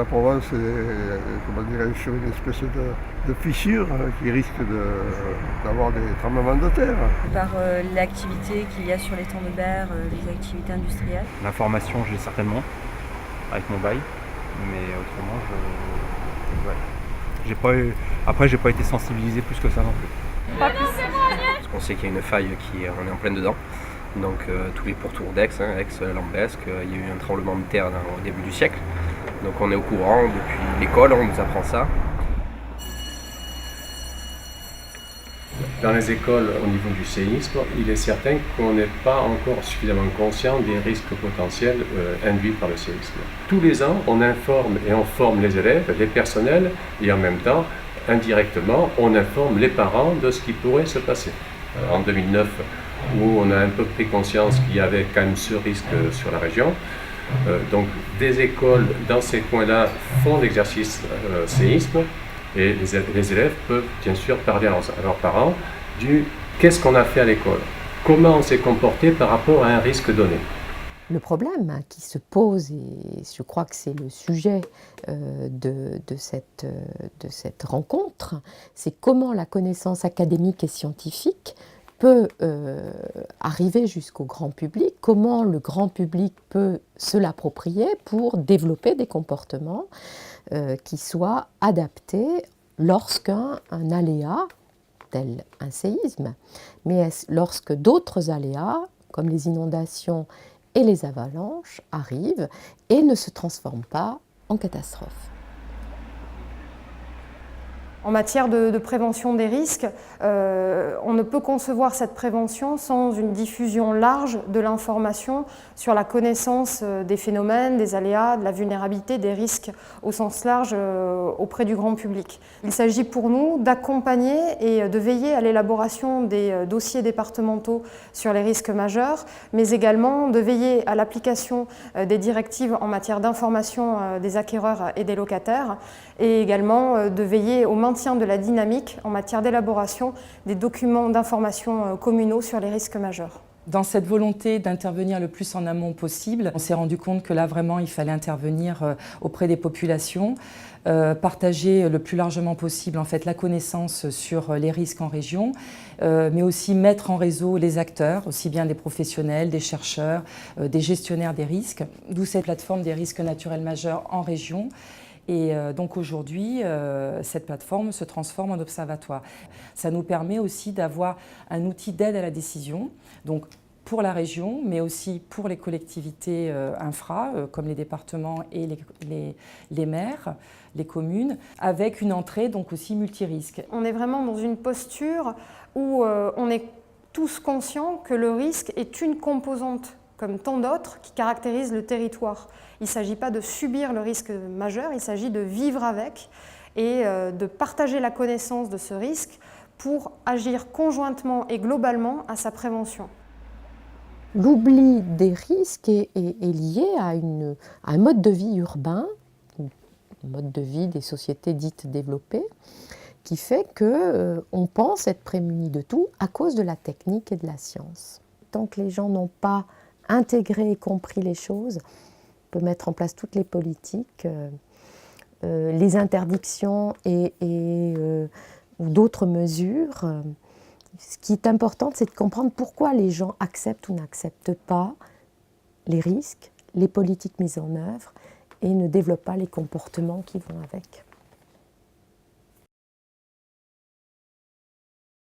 la Provence est, comment dirais-je, sur une espèce de fissure qui risque d'avoir des tremblements de terre. Par l'activité qu'il y a sur l'étang de Berre, les activités industrielles. L'information, j'ai certainement, avec mon bail, mais autrement, Après, j'ai pas été sensibilisé plus que ça non plus. Pas plus. Parce qu'on sait qu'il y a une faille on est en plein dedans. Donc tous les pourtours d'Aix, Aix-Lambesc, il y a eu un tremblement de terre au début du siècle. Donc on est au courant, depuis l'école, on nous apprend ça. Dans les écoles, au niveau du séisme, il est certain qu'on n'est pas encore suffisamment conscient des risques potentiels induits par le séisme. Tous les ans, on informe et on forme les élèves, les personnels, et en même temps, indirectement, on informe les parents de ce qui pourrait se passer. En 2009, où on a un peu pris conscience qu'il y avait quand même ce risque sur la région. Donc des écoles dans ces coins-là font l'exercice séisme et les élèves peuvent bien sûr parler à leurs parents du qu'est-ce qu'on a fait à l'école, comment on s'est comporté par rapport à un risque donné. Le problème qui se pose, et je crois que c'est le sujet de cette rencontre, c'est comment la connaissance académique et scientifique peut arriver jusqu'au grand public, comment le grand public peut se l'approprier pour développer des comportements qui soient adaptés lorsqu'un aléa, tel un séisme, mais lorsque d'autres aléas, comme les inondations et les avalanches, arrivent et ne se transforment pas en catastrophe. En matière de prévention des risques, on ne peut concevoir cette prévention sans une diffusion large de l'information sur la connaissance des phénomènes, des aléas, de la vulnérabilité, des risques au sens large auprès du grand public. Il s'agit pour nous d'accompagner et de veiller à l'élaboration des dossiers départementaux sur les risques majeurs, mais également de veiller à l'application des directives en matière d'information des acquéreurs et des locataires, et également de veiller au maintien de la dynamique en matière d'élaboration des documents d'information communaux sur les risques majeurs. Dans cette volonté d'intervenir le plus en amont possible, on s'est rendu compte que là vraiment il fallait intervenir auprès des populations, partager le plus largement possible en fait la connaissance sur les risques en région, mais aussi mettre en réseau les acteurs, aussi bien des professionnels, des chercheurs, des gestionnaires des risques, d'où cette plateforme des risques naturels majeurs en région. Et donc aujourd'hui, cette plateforme se transforme en observatoire. Ça nous permet aussi d'avoir un outil d'aide à la décision, donc pour la région, mais aussi pour les collectivités infra, comme les départements et les maires, les communes, avec une entrée donc aussi multirisque. On est vraiment dans une posture où on est tous conscients que le risque est une composante comme tant d'autres, qui caractérisent le territoire. Il ne s'agit pas de subir le risque majeur, il s'agit de vivre avec et de partager la connaissance de ce risque pour agir conjointement et globalement à sa prévention. L'oubli des risques est lié à un mode de vie urbain, un mode de vie des sociétés dites développées, qui fait qu'on pense être prémuni de tout à cause de la technique et de la science. Tant que les gens n'ont pas intégré et compris les choses, on peut mettre en place toutes les politiques, les interdictions ou d'autres mesures. Ce qui est important, c'est de comprendre pourquoi les gens acceptent ou n'acceptent pas les risques, les politiques mises en œuvre et ne développent pas les comportements qui vont avec.